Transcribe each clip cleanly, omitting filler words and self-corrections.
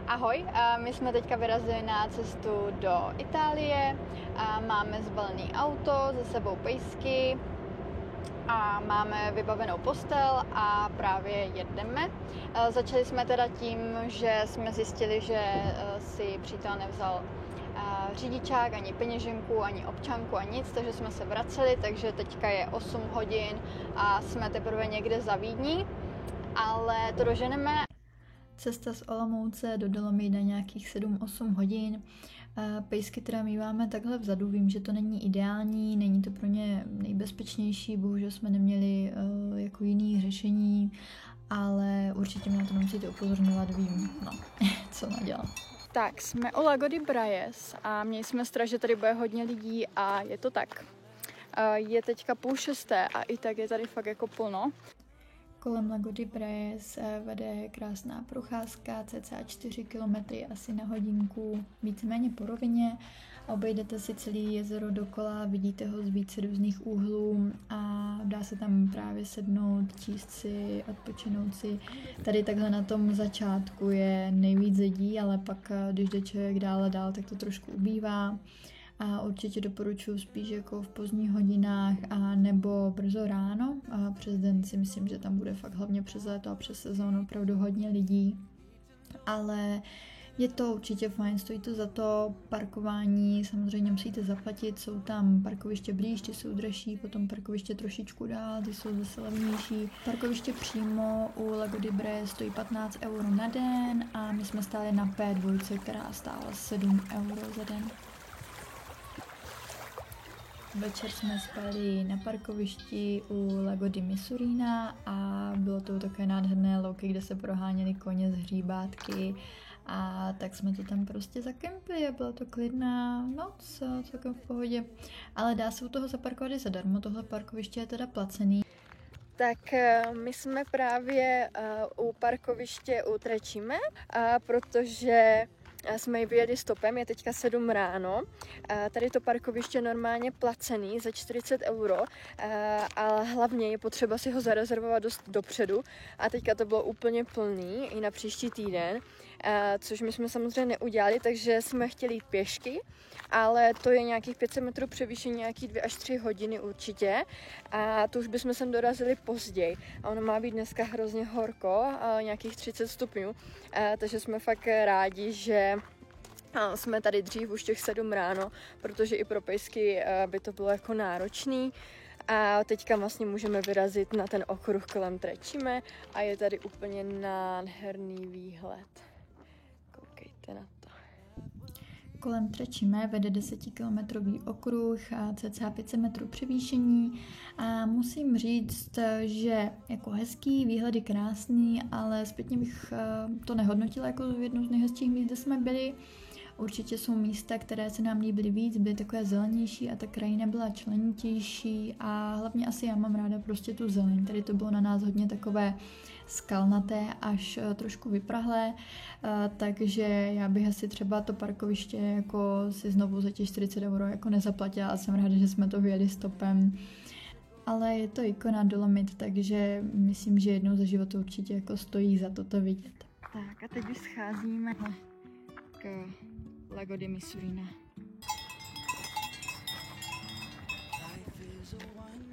Ahoj, my jsme teďka vyrazili na cestu do Itálie, máme zbalený auto, za sebou pejsky a máme vybavenou postel a právě jedeme. Začali jsme teda tím, že jsme zjistili, že si přítel nevzal řidičák, ani peněženku, ani občanku a nic, takže jsme se vraceli, takže teďka je 8 hodin a jsme teprve někde za Vídní, ale to doženeme. Cesta z Olomouce do Dolomit na nějakých 7-8 hodin. Pejsky teda míváme takhle vzadu, vím, že to není ideální, není to pro ně nejbezpečnější, bohužel jsme neměli jako jiný řešení, ale určitě mě na to nemusíte upozorňovat, vím, no, co nadělám. Tak, jsme u Lago di Braies a měli jsme strach, že tady bude hodně lidí a je to tak. Je teďka 5:30 a i tak je tady fakt jako plno. Kolem Lago di Braies vede krásná procházka, cca 4 km asi na hodinku, víceméně po rovině. Obejdete si celý jezero dokola, vidíte ho z více různých úhlů a dá se tam právě sednout, číst si, odpočinout si. Tady takhle na tom začátku je nejvíc lidí, ale pak, když jde člověk dál a dál, tak to trošku ubývá. A určitě doporučuji spíš jako v pozdních hodinách a nebo brzo ráno. A přes den si myslím, že tam bude fakt hlavně přes léto a přes sezónu opravdu hodně lidí. Ale je to určitě fajn, stojí to za to, parkování samozřejmě musíte zaplatit, jsou tam parkoviště blíž, ty jsou dražší, potom parkoviště trošičku dál, ty jsou zase levnější. Parkoviště přímo u Lago di Braies stojí 15 € na den a my jsme stáli na P2, která stála 7 € za den. Večer jsme spali na parkovišti u Lago di Misurina a bylo to takové nádherné louky, kde se proháněly koně z hříbátky a tak jsme to tam prostě zakempili a byla to klidná noc, celkem v pohodě. Ale dá se u toho zaparkovat i zadarmo, tohle parkoviště je teda placený. Tak my jsme právě u parkoviště u Trecime, protože jsme ji vyjeli stopem, je teďka 7 ráno. Tady to parkoviště je normálně placený za 40 €, ale hlavně je potřeba si ho zarezervovat dost dopředu. A teďka to bylo úplně plný i na příští týden, což my jsme samozřejmě neudělali, takže jsme chtěli jít pěšky, ale to je nějakých 500 metrů převýšení, nějakých 2 až 3 hodiny určitě. A to už bychom sem dorazili později. A ono má být dneska hrozně horko, nějakých 30 stupňů, takže jsme fakt rádi, že jsme tady dřív už těch 7 ráno, protože i pro pejsky by to bylo jako náročný. A teďka vlastně můžeme vyrazit na ten okruh kolem Trecime a je tady úplně nádherný výhled. Koukejte na to. Kolem Trecime vede 10-kilometrový okruh a cca 500 metrů převýšení a musím říct, že jako hezký, výhled je krásný, ale zpětně bych to nehodnotila jako jednou z nejhezčích míst, kde jsme byli. Určitě jsou místa, které se nám líbily víc, byly takové zelenější a ta krajina byla členitější a hlavně asi já mám ráda prostě tu zeleň. Tady to bylo na nás hodně takové skalnaté až trošku vyprahlé, takže já bych asi třeba to parkoviště jako si znovu za těch 40 € jako nezaplatila a jsem ráda, že jsme to vyjeli stopem. Ale je to ikona Dolomit, takže myslím, že jednou za život to určitě jako stojí za to vidět. Tak a teď už scházíme k Lago di Misurina.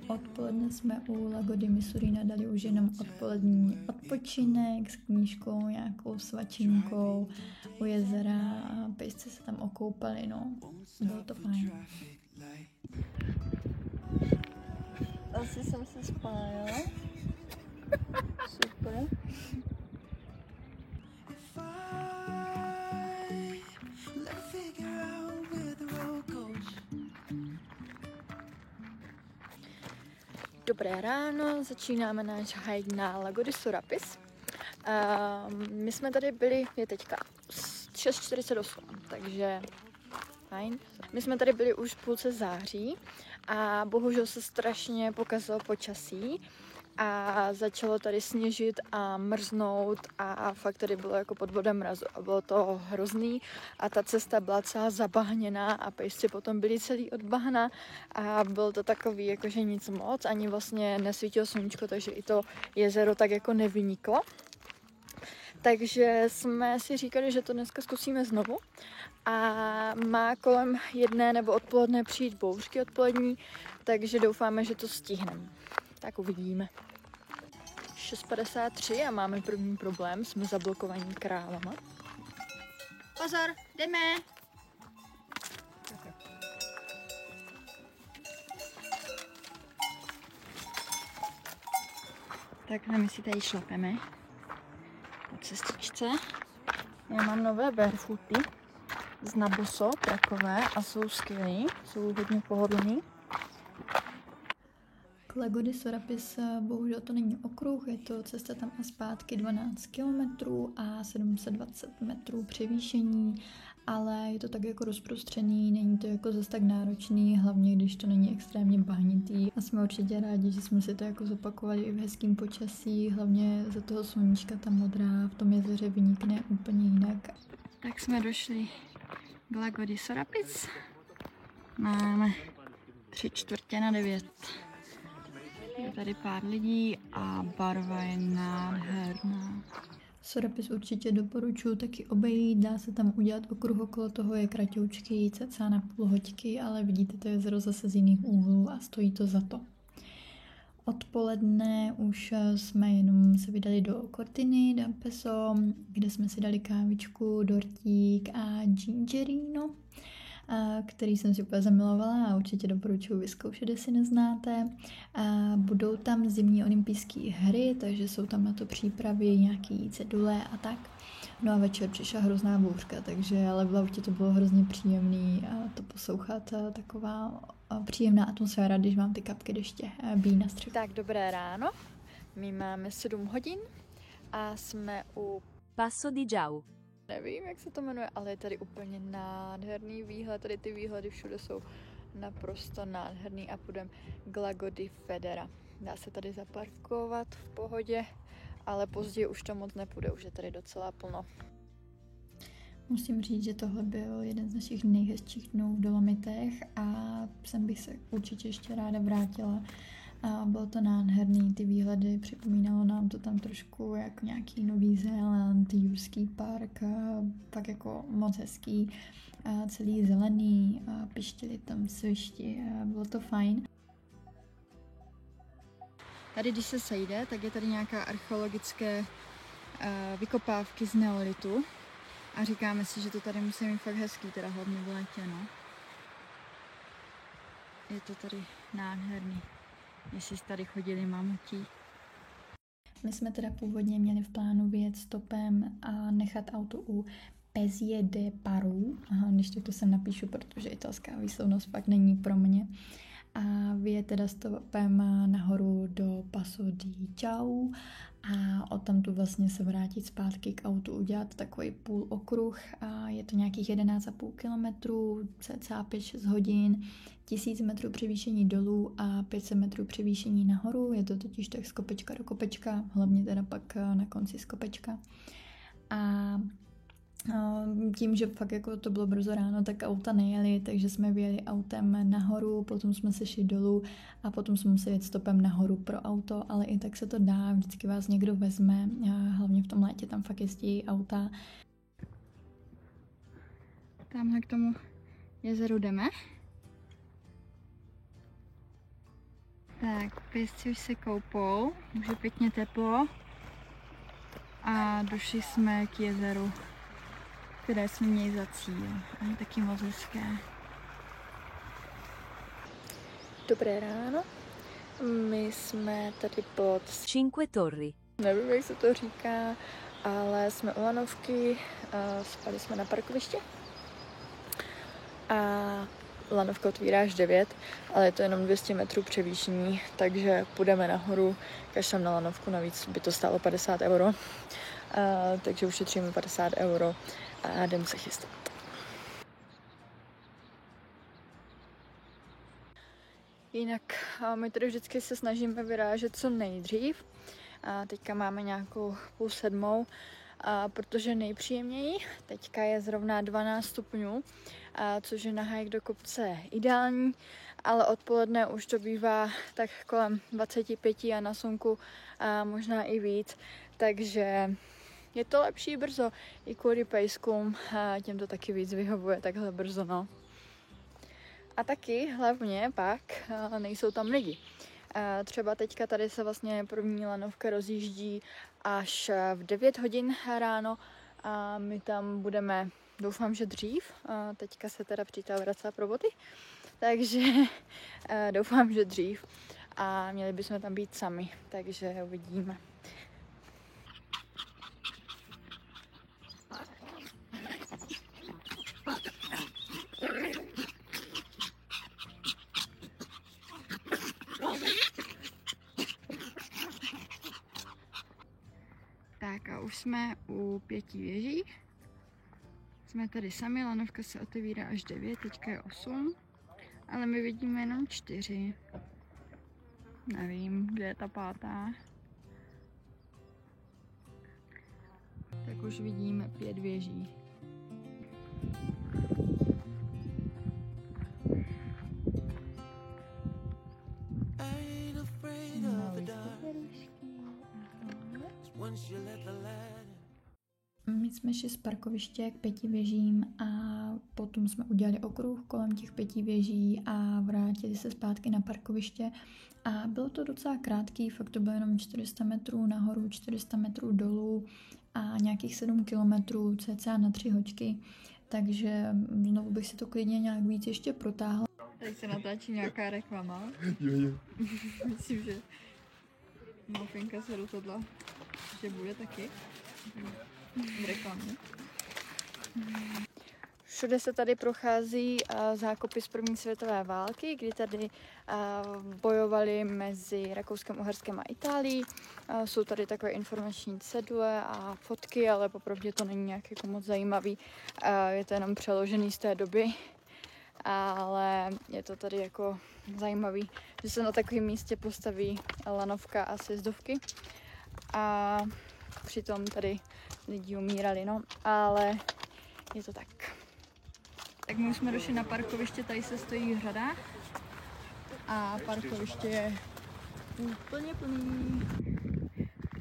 Odpoledne jsme u Lago di Misurina dali už jenom odpolední odpočinek s knížkou, nějakou svačinkou u jezera a pejsci se tam okoupali, no. Bylo to fajn. Asi jsem se spájala. Super. Dobré ráno, začínáme náš hike na Lago di Sorapis. My jsme tady byli, je teďka 6:48, takže fajn. My jsme tady byli už v půlce září a bohužel se strašně pokazilo počasí a začalo tady sněžit a mrznout a fakt tady bylo jako pod vodem mrazu a bylo to hrozný a ta cesta byla celá zabahněná a pejsci potom byli celý od bahna a bylo to takový jakože nic moc, ani vlastně nesvítilo sluníčko, takže i to jezero tak jako nevyniklo. Takže jsme si říkali, že to dneska zkusíme znovu. A má kolem 1 nebo odpoledne přijít bouřky odpolední, takže doufáme, že to stihneme. Tak uvidíme. 6:53 a máme první problém, jsme zablokovaní krávama. Pozor, jdeme! Takhle my si tady šlapeme po cestičce. Já mám nové barefooty z Naboso, takové, a jsou skvělý, jsou hodně pohodlný. K Lago di Sorapis bohužel to není okruh, je to cesta tam a zpátky 12 km a 720 metrů převýšení, ale je to tak jako rozprostřený, není to jako zase tak náročný, hlavně když to není extrémně bahnitý. A jsme určitě rádi, že jsme si to jako zopakovali i v hezkým počasí, hlavně za toho sluníčka ta modrá v tom jezeře vynikne úplně jinak. Tak jsme došli k Lago di Sorapis. Máme 8:45. Je tady pár lidí a barva je nádherná. Sorapis určitě doporučuji taky obejít, dá se tam udělat okruh okolo toho, je kratoučký, cca na půl hoďky, ale vidíte to jezero zase z jiných úhlů a stojí to za to. Odpoledne už jsme jenom se vydali do Cortiny d'Ampezzo, kde jsme si dali kávičku, dortík a gingerino, který jsem si úplně zamilovala a určitě doporučuji vyzkoušet, jestli neznáte. Budou tam zimní olympijské hry, takže jsou tam na to přípravy, nějaký cedule a tak. No a večer přišla hrozná bouřka, takže ale v autě to bylo hrozně příjemný to poslouchat, taková příjemná atmosféra, když vám ty kapky deště bíjí na střechu. Tak dobré ráno, my máme 7 hodin a jsme u Passo di Jau. Nevím, jak se to jmenuje, ale je tady úplně nádherný výhled. Tady ty výhledy všude jsou naprosto nádherný a půjdeme k Lago di Federa. Dá se tady zaparkovat v pohodě, ale později už to moc nepůjde, už je tady docela plno. Musím říct, že tohle byl jeden z našich nejhezčích dnů v Dolomitech a sem bych se určitě ještě ráda vrátila. A bylo to nádherný, ty výhledy, připomínalo nám to tam trošku jako nějaký Nový Zéland, Jurský park, tak jako moc hezký, celý zelený, pištili tam svišti, bylo to fajn. Tady, když se sejde, tak je tady nějaká archeologické vykopávky z neolitu a říkáme si, že to tady musí mít fakt hezký, teda hlavně v létě, no. Je to tady nádherný. Jestli tady chodili mamutí. My jsme teda původně měli v plánu vyjet stopem a nechat auto u Pezie de Paru. Aha, když to sem napíšu, protože italská výslovnost fakt není pro mě. A vyjet teda stopem nahoru do Passo di Jau a odtamtu vlastně se vrátit zpátky k autu, udělat takový půl okruh a je to nějakých 11,5 kilometrů, cca 5-6 hodin, 1000 metrů převýšení dolů a 500 metrů převýšení nahoru, je to totiž tak z kopečka do kopečka, hlavně teda pak na konci z kopečka. A tím, že fakt jako to bylo brzo ráno, tak auta nejeli, takže jsme vyjeli autem nahoru, potom jsme se šli dolů a potom jsme museli jet stopem nahoru pro auto, ale i tak se to dá, vždycky vás někdo vezme, hlavně v tom létě tam fakt jezdí auta. Tamhle k tomu jezeru jdeme. Tak, pěstci už se koupou, už je pěkně teplo a došli jsme k jezeru, které jsme měli za cíl. A je taky moc hezké. Dobré ráno. My jsme tady pod Cinque Torri. nevím, jak se to říká, ale jsme u lanovky, spali jsme na parkovišti. A lanovka otvírá až 9, ale je to jenom 200 metrů převýšení, takže půjdeme nahoru, kašlem na lanovku, navíc by to stálo 50 euro. Takže ušetříme 50 euro a jdeme se chystat. Jinak my tady vždycky se snažíme vyrážet co nejdřív. A teďka máme nějakou 6:30, protože nejpříjemněji teďka je zrovna 12 stupňů, což je na hike do kopce ideální, ale odpoledne už to bývá tak kolem 25 a na slunku možná i víc, takže je to lepší brzo. I kvůli pejskům, těm to taky víc vyhovuje takhle brzo, no. A taky hlavně pak nejsou tam lidi. Třeba teďka tady se vlastně první lanovka rozjíždí až v 9 hodin ráno a my tam budeme, doufám, že dřív. Teďka se teda přítel vrací pro boty, takže doufám, že dřív. A měli bychom tam být sami, takže uvidíme. Tak a už jsme u 5 věží. Jsme tady sami, lanovka se otevírá až 9, teďka je 8. Ale my vidíme jenom 4. Nevím, kde je ta 5. Tak už vidíme 5 věží. My jsme šli z parkoviště k 5 věžím a potom jsme udělali okruh kolem těch 5 věží a vrátili se zpátky na parkoviště. A bylo to docela krátký, fakt to bylo jenom 400 metrů nahoru, 400 metrů dolů a nějakých 7 kilometrů cca na 3 hoďky. Takže znovu bych si to klidně nějak víc ještě protáhla. Tady se natáčí nějaká reklama. Jo. Myslím, že Mafinka se rozhodla, že bude taky v reklamě. Všude se tady prochází zákopy z první světové války, kdy tady bojovali mezi Rakouskem, Uherskem a Itálií. Jsou tady takové informační cedule a fotky, ale popravdě to není nějak jako moc zajímavý. Je to jenom přeložený z té doby, ale je to tady jako zajímavý, že se na takovém místě postaví lanovka a sjezdovky. A přitom tady lidi umírali, no, ale je to tak. Tak my už jsme došli na parkoviště, tady se stojí řada a parkoviště je úplně plný.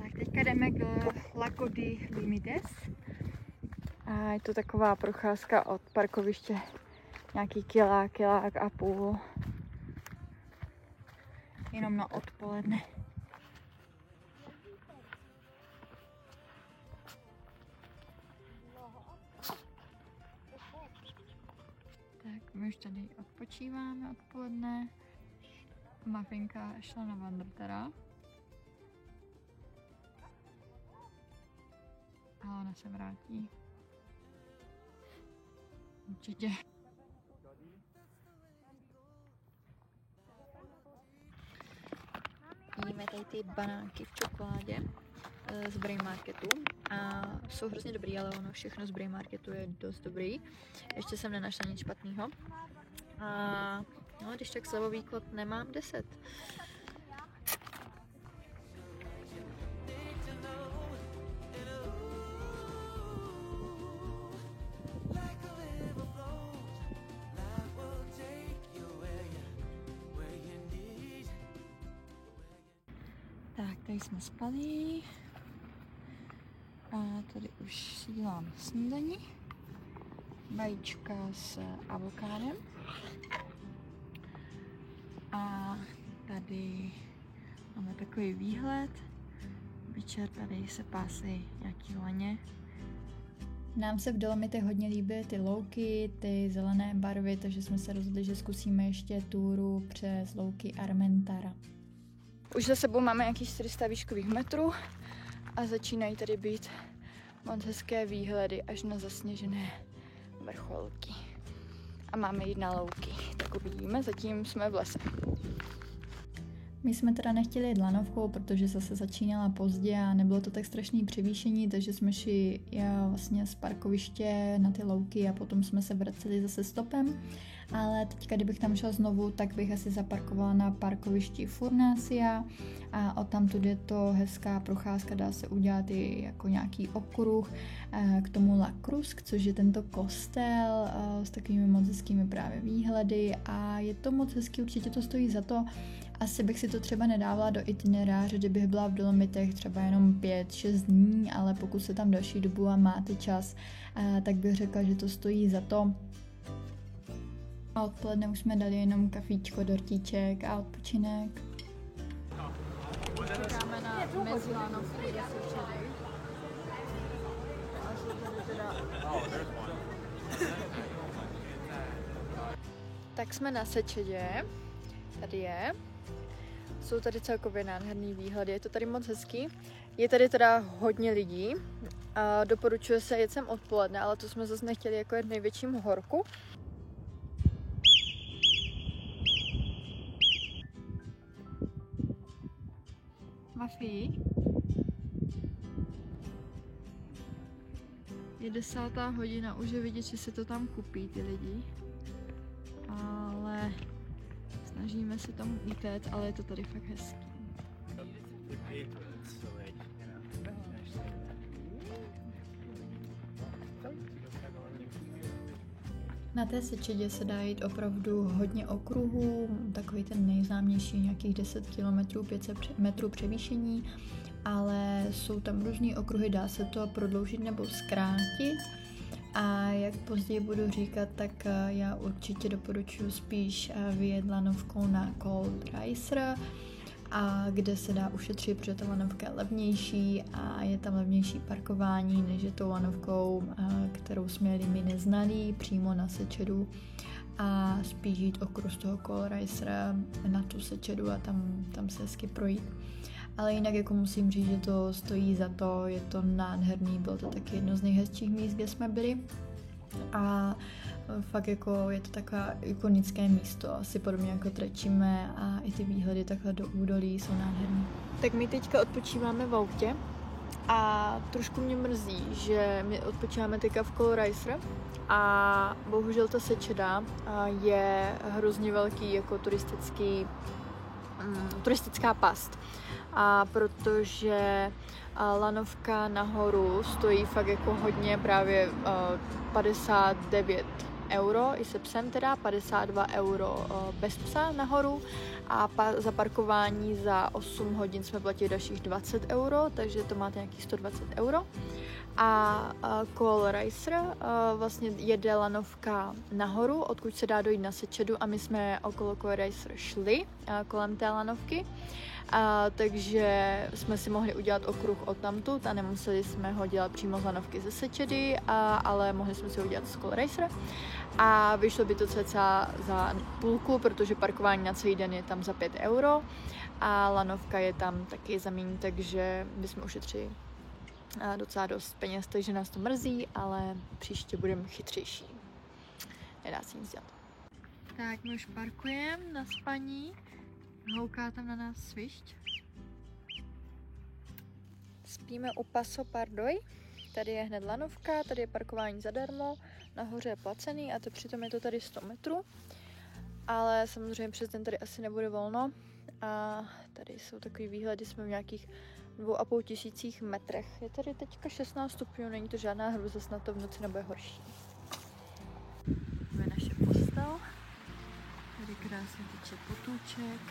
Tak teďka jdeme k Lago di Limites a je to taková procházka od parkoviště nějaký kilák a půl. Jenom na odpoledne. Tak my už tady odpočíváme odpoledne. Mafinka šla na Wandertera. A ona se vrátí. Určitě. Jíme tady ty banánky v čokoládě z Brain Marketu a jsou hrozně dobrý, ale ono všechno z Brain Marketu je dost dobrý. Ještě jsem nenašla nic špatného. A no, když tak slevový kód nemám 10. Tak, tady jsme spali a tady už si dělám snídani. Vajíčka s avokádem. A tady máme takový výhled. Večer tady se pásí nějaký laně. Nám se v Dolomitech hodně líbí ty louky, ty zelené barvy, takže jsme se rozhodli, že zkusíme ještě túru přes louky Armentara. Už za sebou máme nějakých 400 výškových metrů a začínají tady být moc hezké výhledy až na zasněžené vrcholky. A máme jít na louky, tak uvidíme, zatím jsme v lese. My jsme teda nechtěli jít lanovkou, protože zase začínala pozdě a nebylo to tak strašný převýšení, takže jsme šli vlastně z parkoviště na ty louky a potom jsme se vraceli zase stopem. ale teďka, kdybych tam šla znovu, tak bych asi zaparkovala na parkovišti Furnasia a odtamtud je to hezká procházka, dá se udělat i jako nějaký okruh k tomu La Cruz, což je tento kostel s takovými moc hezkými právě výhledy a je to moc hezký, určitě to stojí za to. Asi bych si to třeba nedávala do itineráře, kdybych byla v Dolomitech třeba jenom 5-6 dní, ale pokud se tam další dobu a máte čas, tak bych řekla, že to stojí za to. A odpoledne už jsme dali jenom kafíčko, dortíček a odpočinek. Čekáme na Mezilánovku, kde se čili. Tak jsme na Sečedě, tady je. Jsou tady celkově nádherný výhledy, je to tady moc hezký. Je tady teda hodně lidí. Doporučuje se jet sem odpoledne, ale to jsme zase nechtěli jako jet v největším horku. Mafii. Je 10. hodina, už je vidět, že se to tam kupí ty lidi. Ale snažíme se tam utéct, ale je to tady fakt hezký. Na té Sečedě se dá jít opravdu hodně okruhů, takový ten nejznámější nějakých 10 km, 500 metrů převýšení, ale jsou tam různý okruhy, dá se to prodloužit nebo zkrátit. A jak později budu říkat, tak já určitě doporučuji spíš vyjet lanovkou na Cold Riser, a kde se dá ušetřit, protože ta lanovka je levnější a je tam levnější parkování, než je tou lanovkou, kterou jsme jeli my neznalí, přímo na Sečedu a spíš jít okruh z toho Cold Risera na tu Sečedu a tam se hezky projít. Ale jinak jako musím říct, že to stojí za to, je to nádherný, bylo to taky jedno z nejhezčích míst, kde jsme byli a fakt jako je to takové ikonické místo, asi podobně jako Trečime a i ty výhledy takhle do údolí jsou nádherný. Tak my teďka odpočíváme v autě a trošku mě mrzí, že my odpočíváme teďka v Cold Riser a bohužel ta Sečeda je hrozně velký jako turistická past. A protože lanovka nahoru stojí fakt jako hodně, právě 59 euro, i se psem teda, 52 euro bez psa nahoru a za parkování za 8 hodin jsme platili dalších 20 euro, takže to máte nějakých 120 euro. A Cold Riser vlastně jede lanovka nahoru, odkud se dá dojít na Sečedu a my jsme okolo Cold Riser šli kolem té lanovky. Takže jsme si mohli udělat okruh odtamtud a nemuseli jsme ho dělat přímo z lanovky ze Sečedy, ale mohli jsme si ho udělat z Cold Riser. A vyšlo by to cca za půlku, protože parkování na celý den je tam za 5 euro a lanovka je tam taky za míň, takže bychom ušetřili docela dost peněz, takže nás to mrzí, ale příště budeme chytřejší. Nedá se nic dělat. Tak my už parkujeme na spaní. Houká tam na nás svišť. Spíme u Paso Pardoy. Tady je hned lanovka, tady je parkování zadarmo, nahoře je placený a to přitom je to tady 100 metrů. Ale samozřejmě přes den tady asi nebude volno. A tady jsou takový výhledy, jsme v nějakých 2500 metrech. Je tady teďka 16 stupňů, není to žádná hrůza, snad to v noci nebude horší. Tady je naše postel. Tady krásně teče potůček.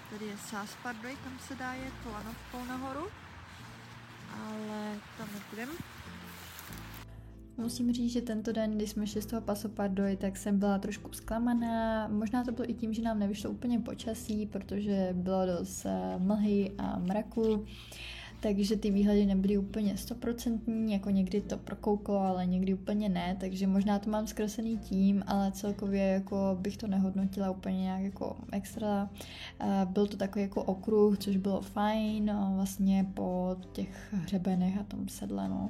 Tady je Sás Pardoy, tam se dá jet lanovkou nahoru. Ale tam nepůjdeme. Musím říct, že tento den, když jsme šli z toho Paso Pardoy, tak jsem byla trošku zklamaná. Možná to bylo i tím, že nám nevyšlo úplně počasí, protože bylo dost mlhy a mraku. Takže ty výhledy nebyly úplně 100%, jako někdy to prokouklo, ale někdy úplně ne, takže možná to mám zkreslený tím, ale celkově jako bych to nehodnotila úplně nějak jako extra. Byl to takový jako okruh, což bylo fajn, vlastně po těch hřebenech a tom sedle, no.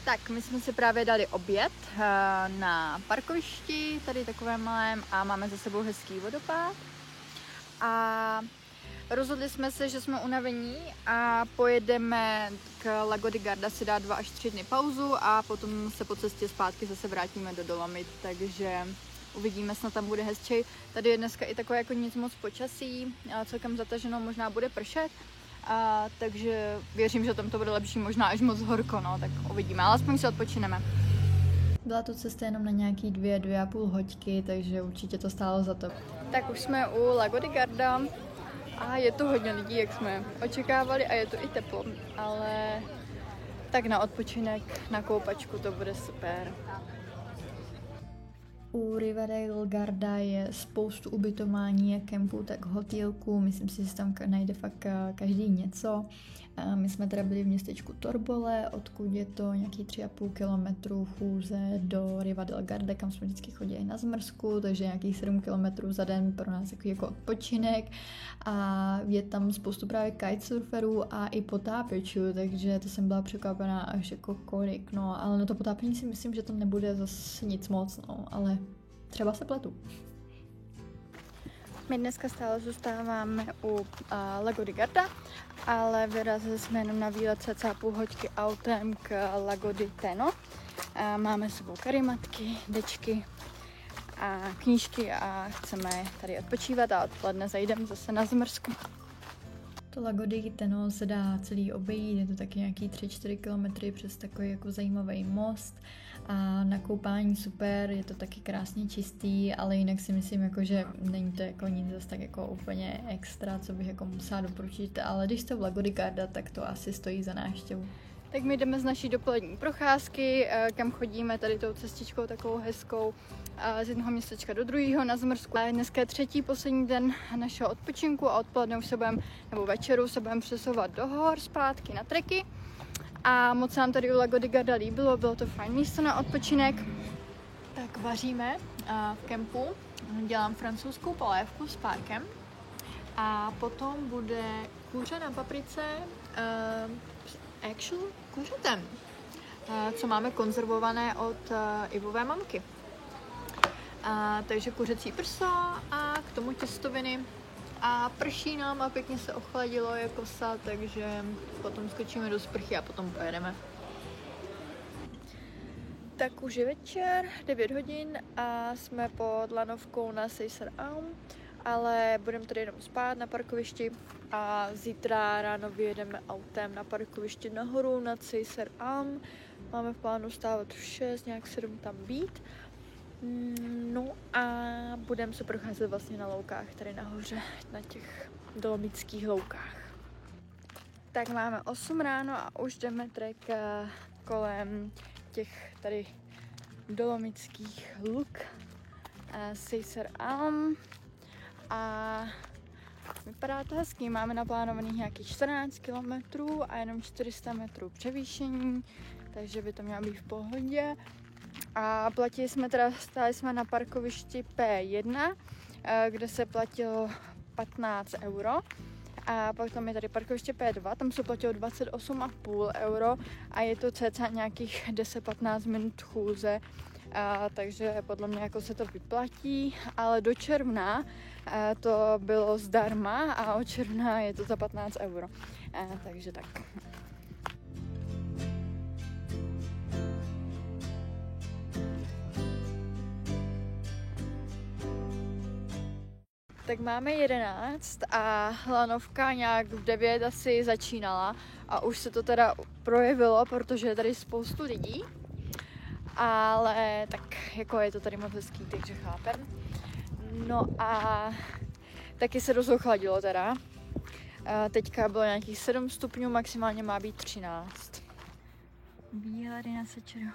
Tak, my jsme si právě dali oběd na parkovišti, tady takovém malém, a máme za sebou hezký vodopád. A rozhodli jsme se, že jsme unavení a pojedeme k Lago di Garda si dát 2 až 3 dny pauzu a potom se po cestě zpátky zase vrátíme do Dolomit, takže uvidíme, snad tam bude hezčí. Tady je dneska i takové jako nic moc počasí, celkem zataženo, možná bude pršet, takže věřím, že tam to bude lepší, možná až moc horko, no, tak uvidíme, ale aspoň si odpočineme. Byla to cesta jenom na nějaký 2,5 hoďky, takže určitě to stálo za to. Tak už jsme u Lago di Garda a je tu hodně lidí, jak jsme očekávali, a je tu i teplo, ale tak na odpočinek, na koupačku to bude super. U Riva del Garda je spoustu ubytování, jak kempů, tak hotelků. Myslím si, že tam najde fakt každý něco. My jsme teda byli v městečku Torbole, odkud je to nějaký 3,5 kilometru chůze do Riva del Garda, kam jsme vždycky chodili na zmrzku, takže nějakých 7 kilometrů za den pro nás jako odpočinek. A je tam spoustu právě kitesurferů a i potápěčů, takže to jsem byla překvapená až jako kolik, no, ale na to potápění si myslím, že tam nebude zase nic moc, no, ale třeba se pletu. My dneska stále zůstáváme u Lago di Garda, ale vyrazili jsme jenom na výlet cca půl hoďky autem k Lago di Teno. Máme s sebou karimatky, dečky a knížky a chceme tady odpočívat a odpoledne zajdeme zase na zmrzku. To Lago di Teno se dá celý obejít, je to taky nějaký 3-4 kilometry přes takový jako zajímavý most a na koupání super, je to taky krásně čistý, ale jinak si myslím, jako, že není to jako nic zase tak jako úplně extra, co bych jako musela doporučit, ale když jste v Lago di Garda, tak to asi stojí za návštěvu. Tak my jdeme z naší dopolední procházky, kam chodíme tady tou cestičkou takovou hezkou z jednoho městečka do druhého na zmrzku. Dneska je třetí poslední den našeho odpočinku a odpoledne už se budeme, nebo večeru se budeme přesouvat do hor zpátky na treky. A moc se nám tady u Lago di Garda líbilo, bylo to fajn místo na odpočinek. Tak vaříme v kempu, dělám francouzskou polévku s párkem a potom bude kůře na paprice actual kuřetem, co máme konzervované od Ivové mamky. Takže kuřecí prso a k tomu těstoviny. A prší nám a pěkně se ochladilo jako sa, takže potom skočíme do sprchy a potom pojedeme. Tak už je večer, 9 hodin a jsme pod lanovkou na Seiser Alm, ale budeme tady jenom spát na parkovišti a zítra ráno vyjedeme autem na parkoviště nahoru na Seiser Alm. Máme v plánu stávat v 6, nějak 7 tam být. No a budeme se procházet vlastně na loukách tady nahoře, na těch dolomických loukách. Tak máme 8 ráno a už jdeme trek kolem těch tady dolomických luk Seiser Alm a vypadá to hezky. Máme naplánovaných nějakých 14 km a jenom 400 metrů převýšení, takže by to mělo být v pohodě. A stáli jsme na parkovišti P1, kde se platilo 15 euro. A pak tam je tady parkoviště P2, tam se platilo 28,5 euro a je to cca nějakých 10-15 minut chůze. Takže podle mě jako se to vyplatí, ale do června to bylo zdarma a od června je to za 15 euro. Takže tak. Tak máme 11 a lanovka nějak v 9 asi začínala a už se to teda projevilo, protože je tady spoustu lidí, ale tak jako je to tady moc hezký, takže chápem. No a taky se dost ochladilo teda. Teďka bylo nějakých 7 stupňů, maximálně má být 13. Výhledy na Sečeru.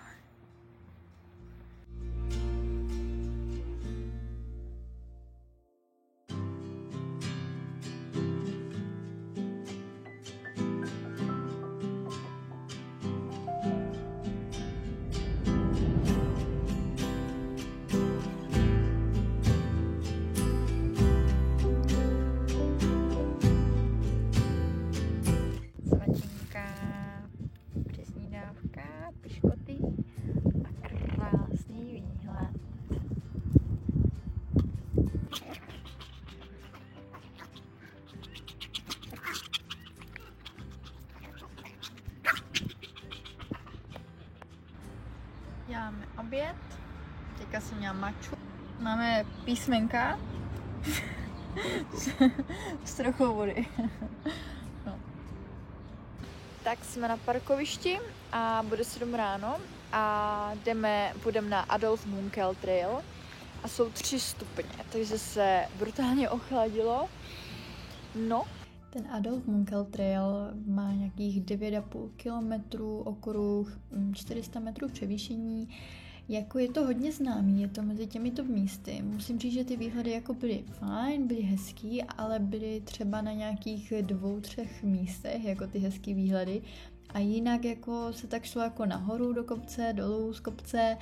Piškoty a krásný výhled. Děláme oběd, teďka jsem měla maču Máme písmenka s trochou vody. No. Tak jsme na parkovišti a bude 7 ráno a půjdeme na Adolf Munkel Trail a jsou 3 stupně, takže se brutálně ochladilo. No. Ten Adolf Munkel Trail má nějakých 9,5 kilometrů okruh, 400 metrů převýšení. Jako je to hodně známý, je to mezi těmito místy. Musím říct, že ty výhledy jako byly fajn, byly hezký, ale byly třeba na nějakých 2-3 místech, jako ty hezký výhledy. A jinak jako se tak šlo jako nahoru do kopce, dolů z kopce.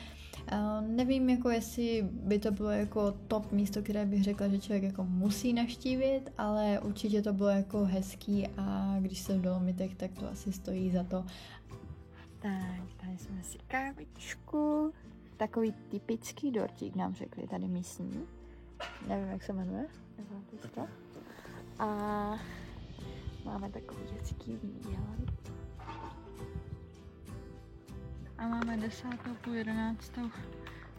Nevím, jako jestli by to bylo jako top místo, které bych řekla, že člověk jako musí navštívit, ale určitě to bylo jako hezký a když jsem v Dolomitech, tak to asi stojí za to. Tak, tady jsme si kávičku. Takový typický dortík nám řekli tady místní. Nevím, jak se jmenuje. A máme takový hezký výhled. A máme 10. půl 11.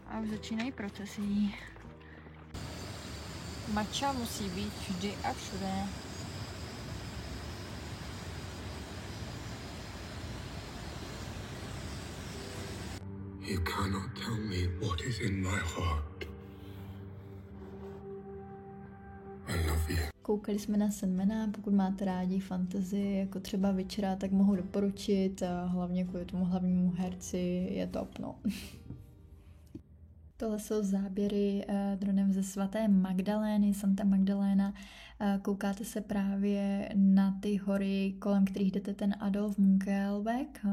a už začínají procesy. Matcha musí být vždy a všude. You cannot tell me what is in my heart. I love you. Koukali jsme na Sandmana, pokud máte rádi fantasy, jako třeba Witchera, tak mohu doporučit, hlavně kvůli tomu hlavnímu herci je top, no. Tohle jsou záběry dronem ze svaté Magdalény, Santa Magdalena. Koukáte se právě na ty hory, kolem kterých jdete ten Adolf Munkelweg,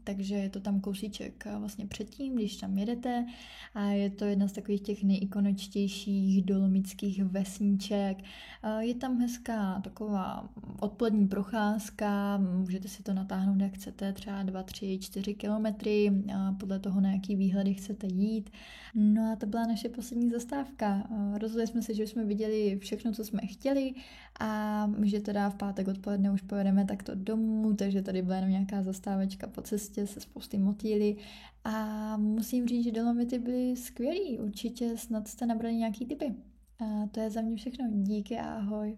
takže je to tam kousíček vlastně předtím, když tam jedete a je to jedna z takových těch nejikoničtějších dolomických vesniček. Je tam hezká taková odpolední procházka, můžete si to natáhnout jak chcete, třeba 2, 3, 4 kilometry, podle toho, na jaký výhledy chcete jít. No a to byla naše poslední zastávka. Rozhodli jsme se, že jsme viděli všechno, co jsme chtěli a že teda v pátek odpoledne už pojedeme takto domů, takže tady byla jenom nějaká zastávečka po cestě se spousty motýly a musím říct, že Dolomity byly skvělý. Určitě snad jste nabrali nějaký tipy. A to je za mě všechno. Díky a ahoj.